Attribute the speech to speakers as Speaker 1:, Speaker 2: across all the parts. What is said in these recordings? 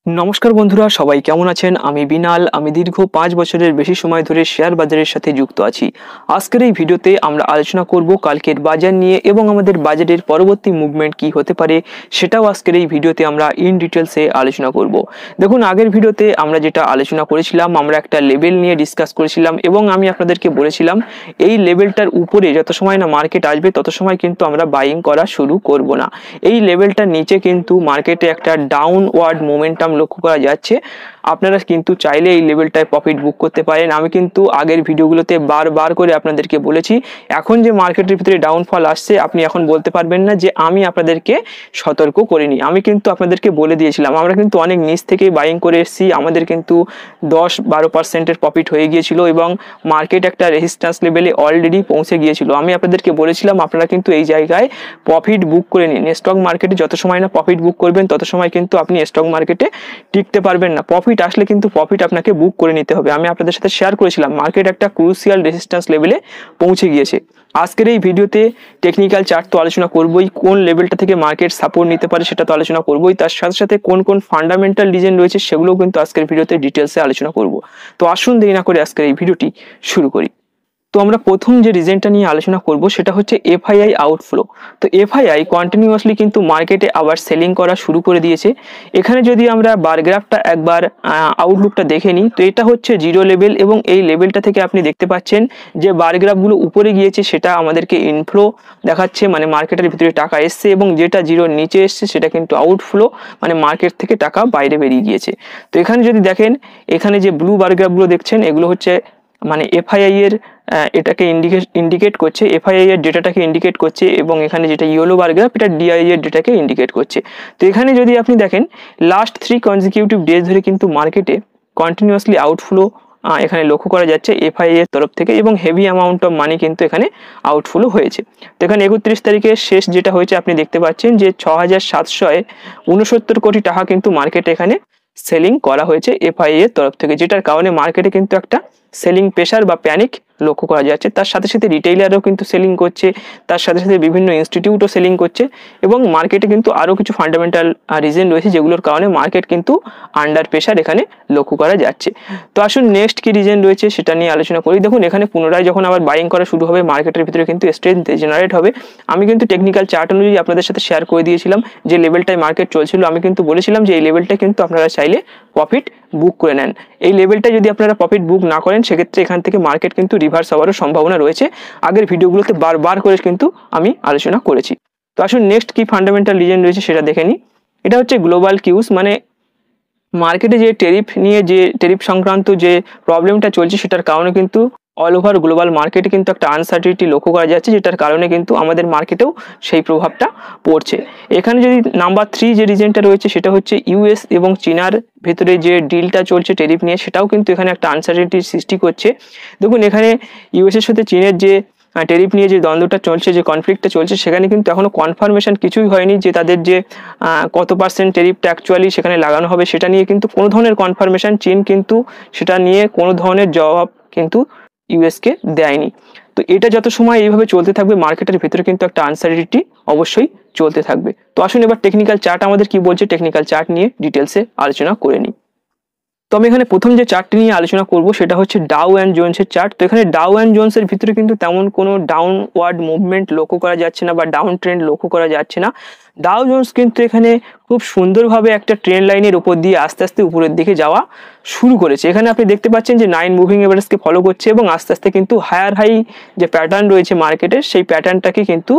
Speaker 1: নমস্কার বন্ধুরা, সবাই কেমন আছেন? আমি বিনাল। আমি দীর্ঘ 5 বছরের বেশি সময় ধরে শেয়ার বাজারের সাথে যুক্ত আছি। আজকের এই ভিডিওতে আমরা আলোচনা করব কালকের বাজার নিয়ে এবং আমাদের বাজারের পরবর্তী মুভমেন্ট কি হতে পারে সেটাও আজকের এই ভিডিওতে আমরা ইন ডিটেলসে আলোচনা করব। দেখুন, আগের ভিডিওতে আমরা যেটা আলোচনা করেছিলাম, আমরা একটা লেভেল নিয়ে ডিসকাস করেছিলাম এবং আমি আপনাদেরকে বলেছিলাম এই লেভেলটার উপরে যত সময় না মার্কেট আসবে তত সময় কিন্তু আমরা বাইং করা শুরু করব না। এই লেভেলটার নিচে কিন্তু মার্কেটে একটা ডাউনওয়ার্ড মোমেন্টাম লক্ষ্য করা যাচ্ছে। আপনারা কিন্তু চাইলে এই লেভেলটায় প্রফিট বুক করতে পারেন। আমি কিন্তু আগের ভিডিওগুলোতে বারবার করে আপনাদেরকে বলেছি, এখন যে মার্কেটের ভিতরে ডাউনফল আসছে আপনি এখন বলতে পারবেন না যে আমি আপনাদেরকে সতর্ক করিনি। আমি কিন্তু আপনাদেরকে বলে দিয়েছিলাম, আমরা কিন্তু অনেক নিচ থেকে বাইং করে এসেছি। আমাদের কিন্তু 10-12% প্রফিট হয়ে গিয়েছিল এবং মার্কেট একটা রেজিস্ট্যান্স লেভেলে অলরেডি পৌঁছে গিয়েছিল। আমি আপনাদেরকে বলেছিলাম আপনারা কিন্তু এই জায়গায় প্রফিট বুক করে নিন। স্টক মার্কেটে যত সময় না প্রফিট বুক করবেন তত সময় কিন্তু আপনি স্টক মার্কেটে টিকতে পারবেন না। প্রফিট আসলে কিন্তু প্রফিট আপনাকে বুক করে নিতে হবে। আমি আপনাদের সাথে শেয়ার করেছিলাম মার্কেট একটা ক্রুশিয়াল রেজিস্ট্যান্স লেভেলে পৌঁছে গিয়েছে। আজকের এই ভিডিওতে টেকনিক্যাল চার্ট তো আলোচনা করবই, কোন লেভেলটা থেকে মার্কেট সাপোর্ট নিতে পারে সেটা তো আলোচনা করবই, তার সাথে সাথে কোন কোন ফান্ডামেন্টাল রিজন রয়েছে সেগুলোও কিন্তু আজকের ভিডিওতে ডিটেলসে আলোচনা করব। তো আসুন দেরি না করে আজকের এই ভিডিওটি শুরু করি। তো আমরা প্রথম যে রিজনটা নিয়ে আলোচনা করব সেটা হচ্ছে এফআইআই আউটফ্লো। তো এফআইআই কন্টিনিউয়াসলি কিন্তু মার্কেটে আবার সেলিং করা শুরু করে দিয়েছে। এখানে যদি আমরা বার গ্রাফটা একবার আউটলুকটা দেখে নিই, তো এটা হচ্ছে জিরো লেভেল এবং এই লেভেলটা থেকে আপনি দেখতে পাচ্ছেন যে বার গ্রাফগুলো উপরে গিয়েছে সেটা আমাদেরকে ইনফ্লো দেখাচ্ছে, মানে মার্কেটের ভিতরে টাকা এসছে, এবং যেটা জিরোর নিচে এসছে সেটা কিন্তু আউটফ্লো, মানে মার্কেট থেকে টাকা বাইরে বেরিয়ে গিয়েছে। তো এখানে যদি দেখেন, এখানে যে ব্লু বার গ্রাফগুলো দেখছেন এগুলো হচ্ছে মানে এফআইআই এর এটাকে ইন্ডিকেট করছে, এফআইআই এর ডেটাটাকে ইন্ডিকেট করছে, এবং এখানে যেটা ইয়েলো বার গ্রাফ এটা ডিআই এর ডেটাকে ইন্ডিকেট করছে। তো এখানে যদি আপনি দেখেন লাস্ট 3 কনজিকিউটিভ ডেজ ধরে কিন্তু মার্কেটে কন্টিনিউয়াসলি আউটফ্লো এখানে লক্ষ্য করা যাচ্ছে এফআইআই এর তরফ থেকে, এবং হেভি অ্যামাউন্ট অফ মানি কিন্তু এখানে আউটফ্লো হয়েছে। তো এখানে 31 তারিখের শেষ যেটা হয়েছে আপনি দেখতে পাচ্ছেন যে 6769 কোটি টাকা কিন্তু মার্কেটে এখানে সেলিং করা হয়েছে এফআইআই এর তরফ থেকে, যেটার কারণে মার্কেটে কিন্তু একটা সেলিং প্রেসার বা প্যানিক লক্ষ্য করা যাচ্ছে। তার সাথে সাথে রিটেইলারও কিন্তু সেলিং করছে, তার সাথে সাথে বিভিন্ন ইনস্টিটিউটও সেলিং করছে, এবং মার্কেটে কিন্তু আরও কিছু ফান্ডামেন্টাল রিজন রয়েছে যেগুলোর কারণে মার্কেট কিন্তু আন্ডার প্রেসার এখানে লক্ষ্য করা যাচ্ছে। তো আসুন নেক্সট কি রিজন রয়েছে সেটা নিয়ে আলোচনা করি। দেখুন, এখানে পুনরায় যখন আবার বাইং করা শুরু হবে মার্কেটের ভিতরে কিন্তু স্ট্রেংথ জেনারেট হবে। আমি কিন্তু টেকনিক্যাল চার্ট অনুযায়ী আপনাদের সাথে শেয়ার করে দিয়েছিলাম যে লেভেলটায় মার্কেট চলছিল, আমি কিন্তু বলেছিলাম যে এই লেভেলটা কিন্তু আপনারা চাইলে প্রফিট বুক করে নেন। এই লেভেলটা যদি আপনারা প্রফিট বুক না করেন সেক্ষেত্রে এখান থেকে মার্কেট কিন্তু রিভার্স হওয়ারও সম্ভাবনা রয়েছে। আগের ভিডিওগুলোতে বারবার করে কিন্তু আমি আলোচনা করেছি। তো আসুন নেক্সট কি ফান্ডামেন্টাল রিজন রয়েছে সেটা দেখে নিই। এটা হচ্ছে গ্লোবাল কিউস, মানে মার্কেটে যে টেরিফ সংক্রান্ত যে প্রবলেমটা চলছে সেটার কারণে কিন্তু অল ওভার গ্লোবাল মার্কেটে কিন্তু একটা আনসার্টিনিটি লক্ষ্য করা যাচ্ছে, যেটার কারণে কিন্তু আমাদের মার্কেটেও সেই প্রভাবটা পড়ছে। এখানে যদি নাম্বার 3 যে রিজনটা রয়েছে সেটা হচ্ছে ইউএস এবং চীনার ভেতরে যে ডিলটা চলছে টেরিফ নিয়ে, সেটাও কিন্তু এখানে একটা আনসার্টিনিটির সৃষ্টি করছে। দেখুন, এখানে ইউএস এর সাথে চীনের যে টেরিফ নিয়ে যে দ্বন্দ্বটা চলছে, যে কনফ্লিক্টটা চলছে, সেখানে কিন্তু এখনো কনফার্মেশন কিছুই হয়নি যে তাদের যে কত পার্সেন্ট টেরিফটা অ্যাকচুয়ালি সেখানে লাগানো হবে সেটা নিয়ে কিন্তু কোনো ধরনের কনফার্মেশন চীন কিন্তু সেটা নিয়ে কোনো ধরনের জবাব কিন্তু ইউএসকে দেয়নি। তো এটা যত সময় এইভাবে চলতে থাকবে মার্কেটের ভিতরে কিন্তু একটা আনসার্টিনিটি অবশ্যই চলতে থাকবে। তো আসুন এবার টেকনিক্যাল চার্ট আমাদের কি বলছে টেকনিক্যাল চার্ট নিয়ে ডিটেলসে আলোচনা করে নিই। তো আমি এখানে প্রথম যে চার্টটি নিয়ে আলোচনা করব সেটা হচ্ছে ডাউ অ্যান্ড জোন্সের চার্ট। তো এখানে ডাউ অ্যান্ড জোন্সের ভিতরে কিন্তু তেমন কোনো ডাউনওয়ার্ড মুভমেন্ট লক্ষ্য করা যাচ্ছে না বা ডাউন ট্রেন্ড লক্ষ্য করা যাচ্ছে না। ডাউ জোন্স কিন্তু এখানে খুব সুন্দরভাবে একটা ট্রেন্ড লাইনের উপর দিয়ে আস্তে আস্তে উপরের দিকে যাওয়া শুরু করেছে। এখানে আপনি দেখতে পাচ্ছেন যে 9 মুভিং এভারেজকে ফলো করছে এবং আস্তে আস্তে কিন্তু হায়ার হাই যে প্যাটার্ন রয়েছে মার্কেটের সেই প্যাটার্নটাকে কিন্তু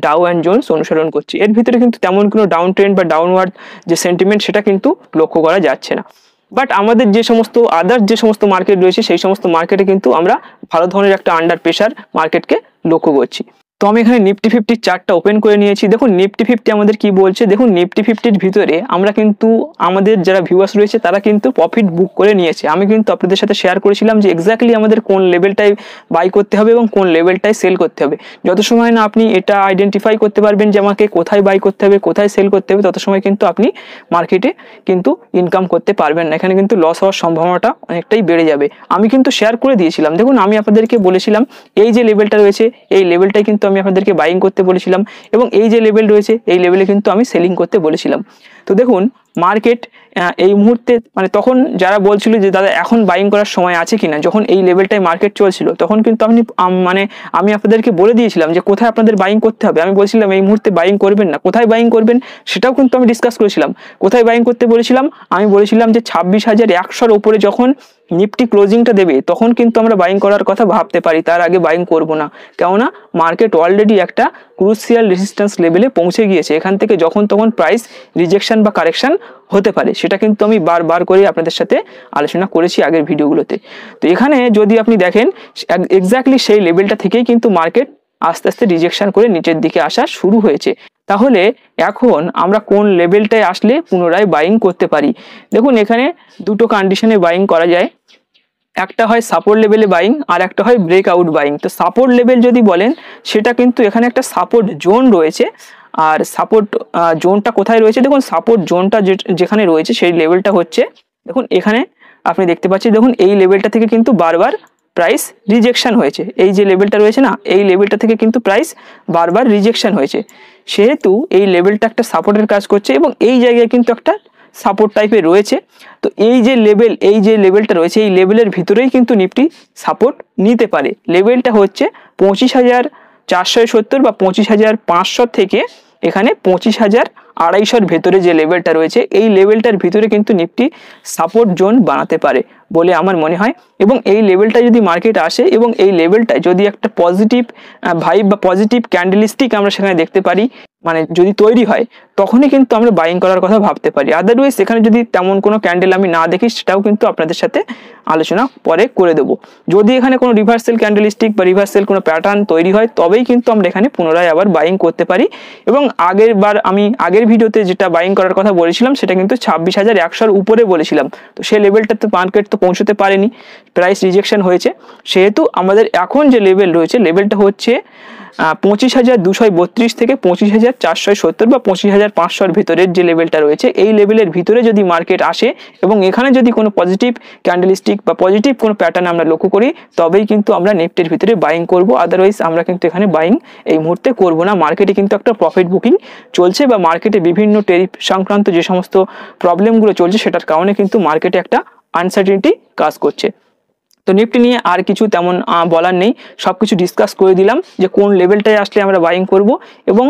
Speaker 1: ডাউ অ্যান্ড জোন্স অনুসরণ করছে। এর ভিতরে কিন্তু তেমন কোনো ডাউন ট্রেন্ড বা ডাউনওয়ার্ড যে সেন্টিমেন্ট সেটা কিন্তু লক্ষ্য করা যাচ্ছে না। বাট আমাদের যে সমস্ত আদার্স যে সমস্ত মার্কেট রয়েছে সেই সমস্ত মার্কেটে কিন্তু আমরা ভালো ধরনের একটা আন্ডার প্রেসার মার্কেটকে লক্ষ্য করছি। তো আমি এখানে নিফটি 50 চার্টটা ওপেন করে নিয়েছি। দেখুন নিফটি 50 আমাদের কি বলছে। দেখুন নিফটি 50-র ভিতরে আমরা কিন্তু আমাদের যারা ভিউয়ার্স রয়েছে তারা কিন্তু প্রফিট বুক করে নিয়েছে। আমি কিন্তু আপনাদের সাথে শেয়ার করেছিলাম যে এক্স্যাক্টলি আমাদের কোন লেভেলটায় বাই করতে হবে এবং কোন লেভেলটায় সেল করতে হবে। যত সময় না আপনি এটা আইডেন্টিফাই করতে পারবেন যে আমাকে কোথায় বাই করতে হবে কোথায় সেল করতে হবে, তত সময় কিন্তু আপনি মার্কেটে কিন্তু ইনকাম করতে পারবেন না। এখানে কিন্তু লস হওয়ার সম্ভাবনাটা অনেকটাই বেড়ে যাবে। আমি কিন্তু শেয়ার করে দিয়েছিলাম। দেখুন আমি আপনাদেরকে বলেছিলাম এই যে লেভেলটা রয়েছে এই লেভেলটাই কিন্তু আমি আপনাদেরকে বাইং করতে বলেছিলাম, এবং এই যে লেভেল রয়েছে এই লেভেলে কিন্তু আমি সেলিং করতে বলেছিলাম। তো দেখুন মার্কেট এই মুহূর্তে মানে তখন যারা বলছিল যে দাদা এখন বাইং করার সময় আছে কিনা, যখন এই লেভেলটায় মার্কেট চলছিল তখন কিন্তু আমি আপনাদেরকে বলে দিয়েছিলাম যে কোথায় আপনাদের বাইং করতে হবে। আমি বলছিলাম এই মুহূর্তে বাইং করবেন না, কোথায় বাইং করবেন সেটাও কিন্তু আমি ডিসকাস করেছিলাম। কোথায় বাইং করতে বলেছিলাম, আমি বলেছিলাম যে 26,100-র উপরে যখন নিফটি ক্লোজিংটা দেবে তখন কিন্তু আমরা বাইং করার কথা ভাবতে পারি, তার আগে বাইং করব না। কেননা মার্কেট অলরেডি একটা ক্রুশিয়াল রেজিস্ট্যান্স লেভেলে পৌঁছে গিয়েছে, এখান থেকে যখন তখন প্রাইস রিজেকশন বা কারেকশন হতে পারে, সেটা কিন্তু আমি বারবার করে আপনাদের সাথে আলোচনা করেছি আগের ভিডিওগুলোতে। তো এখানে যদি আপনি দেখেন এক্স্যাক্টলি সেই লেভেলটা থেকেই কিন্তু মার্কেট আস্তে আস্তে রিজেকশন করে নিচের দিকে আসা শুরু হয়েছে। তাহলে এখন আমরা কোন লেভেলটায় আসলে পুনরায় বাইং করতে পারি? দেখুন এখানে দুটো কন্ডিশনে বাইং করা যায়, একটা হয় সাপোর্ট লেভেলে বাইং আর একটা হয় ব্রেকআউট বাইং। তো সাপোর্ট লেভেল যদি বলেন সেটা কিন্তু এখানে একটা সাপোর্ট জোন রয়েছে, আর সাপোর্ট জোনটা কোথায় রয়েছে দেখুন, সাপোর্ট জোনটা যেখানে রয়েছে সেই লেভেলটা হচ্ছে দেখুন এখানে আপনি দেখতে পাচ্ছেন, দেখুন এই লেভেলটা থেকে কিন্তু বারবার প্রাইস রিজেকশন হয়েছে, এই যে লেভেলটা রয়েছে না এই লেভেলটা থেকে কিন্তু প্রাইস বারবার রিজেকশন হয়েছে, সেহেতু এই লেভেলটা একটা সাপোর্টের কাজ করছে এবং এই জায়গায় কিন্তু একটা সাপোর্ট টাইপের রয়েছে। তো এই যে লেভেলটা রয়েছে এই লেভেলের ভিতরেই কিন্তু নিফটি সাপোর্ট নিতে পারে। লেভেলটা হচ্ছে 25,470 বা 25,500 থেকে এখানে 25,250-র ভেতরে যে লেভেলটা রয়েছে এই লেভেলটার ভিতরে কিন্তু নিফটি সাপোর্ট জোন বানাতে পারে বলে আমার মনে হয়। এবং এই লেভেলটা যদি মার্কেট আসে এবং এই লেভেলটা যদি একটা পজিটিভ ভাইব বা পজিটিভ ক্যান্ডেলস্টিক আমরা সেখানে দেখতে পারি, মানে যদি তৈরি হয় তখনই কিন্তু আমরা বাইং করার কথা ভাবতে পারি। আদারওয়াইজ এখানে যদি তেমন কোনো ক্যান্ডেল আমি না দেখি সেটাও কিন্তু আপনাদের সাথে আলোচনা পরে করে দেবো। যদি এখানে কোনো রিভার্সাল ক্যান্ডেলস্টিক বা রিভার্সাল কোনো প্যাটার্ন তৈরি হয় তবেই কিন্তু আমরা এখানে পুনরায় আবার বাইং করতে পারি। এবং আমি আগের ভিডিওতে যেটা বাইং করার কথা বলেছিলাম সেটা কিন্তু 26,100-র উপরে বলেছিলাম। তো সেই লেভেলটা তো মার্কেট তো পৌঁছতে পারেনি, প্রাইস রিজেকশন হয়েছে, সেহেতু আমাদের এখন যে লেভেল রয়েছে লেভেলটা হচ্ছে 25,232 থেকে 25,470 বা 25,500-র ভিতরের যে লেভেলটা রয়েছে এই লেভেলের ভিতরে যদি মার্কেট আসে এবং এখানে যদি কোনো পজিটিভ ক্যান্ডেলস্টিক বা পজিটিভ কোনো প্যাটার্ন আমরা লক্ষ্য করি তবেই কিন্তু আমরা নিফটির ভিতরে বাইং করব। আদারওয়াইজ আমরা কিন্তু এখানে বাইং এই মুহূর্তে করব না। মার্কেটে কিন্তু একটা প্রফিট বুকিং চলছে বা মার্কেটে বিভিন্ন টেরিফ সংক্রান্ত যে সমস্ত প্রবলেমগুলো চলছে সেটার কারণে কিন্তু মার্কেটে একটা আনসার্টেনিটি কাজ করছে। তো নিফটি নিয়ে আর কিছু তেমন বলার নেই, সব কিছু ডিসকাস করে দিলাম যে কোন লেভেলটায় আসলে আমরা বাইং করব। এবং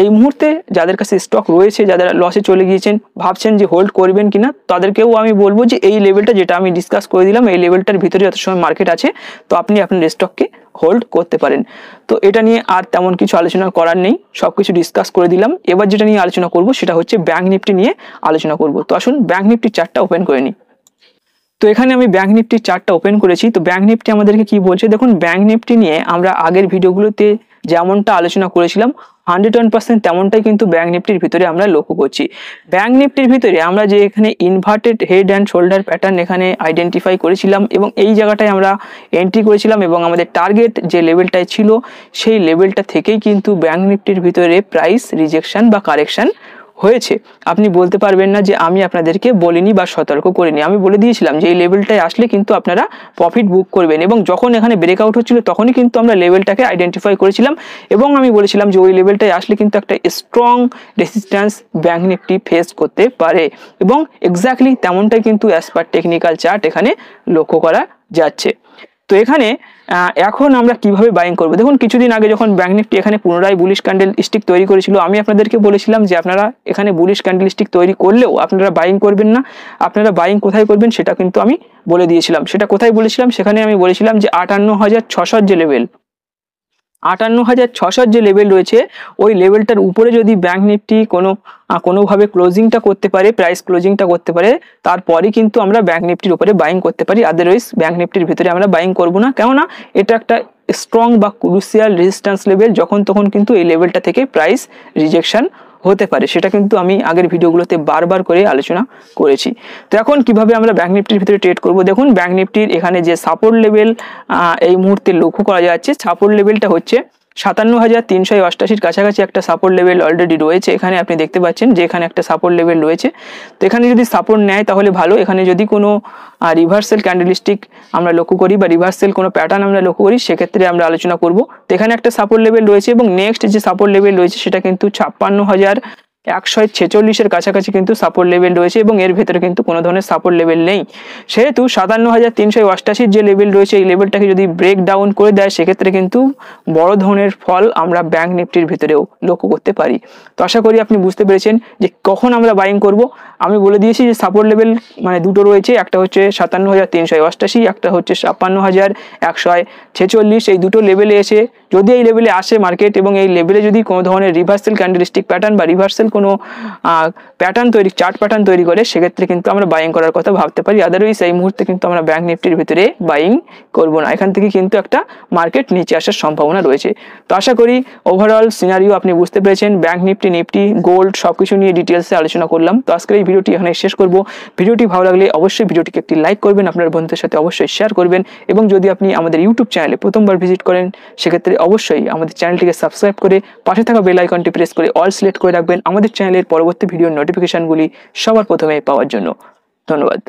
Speaker 1: এই মুহূর্তে যাদের কাছে স্টক রয়েছে, যারা লসে চলে গিয়েছেন, ভাবছেন যে হোল্ড করবেন কিনা, তাদেরকেও আমি বলবো যে এই লেভেলটা যেটা আমি ডিসকাস করে দিলাম এই লেভেলটার ভিতরে যত সময় মার্কেট আছে তো আপনি আপনার স্টককে হোল্ড করতে পারেন। তো এটা নিয়ে আর তেমন কিছু আলোচনা করার নেই, সব কিছু ডিসকাস করে দিলাম। এবার যেটা নিয়ে আলোচনা করব সেটা হচ্ছে ব্যাংক নিফটি নিয়ে আলোচনা করব। তো আসুন ব্যাংক নিফটির চার্টটা ওপেন করে নিই। তো এখানে আমি ব্যাংক নিফটির চার্টটা ওপেন করেছি। তো ব্যাংক নিফটি আমাদেরকে কি বলছে দেখুন, ব্যাংক নিফটি নিয়ে আমরা আগের ভিডিওগুলোতে যেমনটা আলোচনা করেছিলাম 101% তেমনটাই কিন্তু ব্যাংক নিফটির ভিতরে আমরা লক্ষ্য করছি। ব্যাংক নিফটির ভিতরে আমরা যে এখানে inverted head and shoulder pattern এখানে আইডেন্টিফাই করেছিলাম এবং এই জায়গাটায় আমরা এন্ট্রি করেছিলাম এবং আমাদের টার্গেট যে লেভেলটায় ছিল সেই লেভেলটা থেকেই কিন্তু ব্যাংক নিফটির ভিতরে প্রাইস রিজেকশন বা কারেকশন হয়েছে। আপনি বলতে পারবেন না যে আমি আপনাদেরকে বলিনি বা সতর্ক করিনি, আমি বলে দিয়েছিলাম যে এই লেভেলটায় আসলে কিন্তু আপনারা প্রফিট বুক করবেন। এবং যখন এখানে ব্রেকআউট হচ্ছিল তখনই কিন্তু আমরা লেভেলটাকে আইডেন্টিফাই করেছিলাম এবং আমি বলেছিলাম যে ওই লেভেলটায় আসলে কিন্তু একটা strong resistance bank Nifty face করতে পারে এবং এক্স্যাক্টলি তেমনটাই কিন্তু অ্যাজ পার টেকনিক্যাল চার্ট এখানে লক্ষ্য করা যাচ্ছে। তো এখানে এখন আমরা কিভাবে বাইং করব দেখুন, কিছুদিন আগে যখন ব্যাংক নিফটি এখানে পুনরায় বুলিশ ক্যান্ডেল স্টিক তৈরি করেছিল আমি আপনাদেরকে বলেছিলাম যে আপনারা এখানে বুলিশ ক্যান্ডেল স্টিক তৈরি করলেও আপনারা বাইং করবেন না, আপনারা বাইং কোথায় করবেন সেটা কিন্তু আমি বলে দিয়েছিলাম। সেটা কোথায় বলেছিলাম, সেখানে আমি বলেছিলাম যে 58,600 যে লেভেল 58,600 যে লেভেল রয়েছে ওই লেভেলটার উপরে যদি ব্যাংক নিফটি কোনোভাবে ক্লোজিংটা করতে পারে, প্রাইস ক্লোজিংটা করতে পারে, তারপরে কিন্তু আমরা ব্যাংক নিফটির উপরে বাইং করতে পারি। আদারওয়াইজ ব্যাংক নিফটির ভিতরে আমরা বাইং করব না, কেননা এটা একটা স্ট্রং বা ক্রুশিয়াল রেজিস্ট্যান্স লেভেল, যখন তখন কিন্তু এই লেভেলটা থেকে প্রাইস রিজেকশন হতে পারে। সেটা কিন্তু আমি আগের ভিডিওগুলোতে বারবার করে আলোচনা করেছি। তো এখন কিভাবে আমরা ব্যাংক নিফটির ভিতরে ট্রেড করব দেখুন, ব্যাংক নিফটির এখানে যে সাপোর্ট লেভেল এই মুহূর্তে লক্ষ্য করা যাচ্ছে, সাপোর্ট লেভেলটা হচ্ছে 57,388-র কাছাকাছি একটা সাপোর্ট লেভেল অলরেডি রয়েছে। এখানে আপনি দেখতে পাচ্ছেন যে এখানে একটা সাপোর্ট লেভেল রয়েছে। তো এখানে যদি সাপোর্ট নেয় তাহলে ভালো, এখানে যদি কোনো রিভার্সাল ক্যান্ডেলস্টিক আমরা লক্ষ্য করি বা রিভার্সাল কোনো প্যাটার্ন আমরা লক্ষ্য করি সেক্ষেত্রে আমরা আলোচনা করব। তো এখানে একটা সাপোর্ট লেভেল রয়েছে এবং নেক্সট যে সাপোর্ট লেভেল রয়েছে সেটা কিন্তু 56,000 146-এর কাছাকাছি কিন্তু সাপোর্ট লেভেল রয়েছে এবং এর ভেতরে কিন্তু কোনো ধরনের সাপোর্ট লেভেল নেই। সেহেতু 57,388 যে লেভেল রয়েছে এই লেভেলটাকে যদি ব্রেক ডাউন করে দেয় সেক্ষেত্রে কিন্তু বড় ধরনের ফল আমরা ব্যাংক নিফটির ভিতরেও লক্ষ্য করতে পারি। তো আশা করি আপনি বুঝতে পেরেছেন যে কখন আমরা বাইং করব। আমি বলে দিয়েছি যে সাপোর্ট লেভেল মানে দুটো রয়েছে, একটা হচ্ছে 57,388, একটা হচ্ছে 56,146। এই দুটো লেভেলে এসে যদি এই লেভেলে আসে মার্কেট এবং এই লেভেলে যদি কোনো ধরনের রিভার্সাল ক্যান্ডেলস্টিক প্যাটার্ন বা রিভার্সাল কোনো প্যাটার্ন তৈরি চার্ট প্যাটার্ন তৈরি করে সেক্ষেত্রে কিন্তু আমরা বাইং করার কথা ভাবতে পারি। আদারওয়াইজ এই মুহূর্তে কিন্তু আমরা ব্যাংক নিফটির ভিতরে বাইং করব না, এখান থেকে কিন্তু একটা মার্কেট নিচে আসার সম্ভাবনা রয়েছে। তো আশা করি ওভারঅল সিনারিও আপনি বুঝতে পেরেছেন। ব্যাংক নিফটি, গোল্ড সবকিছু নিয়ে ডিটেলসে আলোচনা করলাম। তো আজকের এই ভিডিওটি এখানে শেষ করব। ভিডিওটি ভালো লাগলে অবশ্যই ভিডিওটিকে একটি লাইক করবেন, আপনার বন্ধুদের সাথে অবশ্যই শেয়ার করবেন এবং যদি আপনি আমাদের ইউটিউব চ্যানেলে প্রথমবার ভিজিট করেন সেক্ষেত্রে অবশ্যই আমাদের চ্যানেলটিকে সাবস্ক্রাইব করে পাশে থাকা বেল আইকনটি প্রেস করে অল সিলেক্ট করে রাখবেন আমাদের চ্যানেলের পরবর্তী ভিডিওর নোটিফিকেশনগুলি সবার প্রথমে পাওয়ার জন্য। ধন্যবাদ।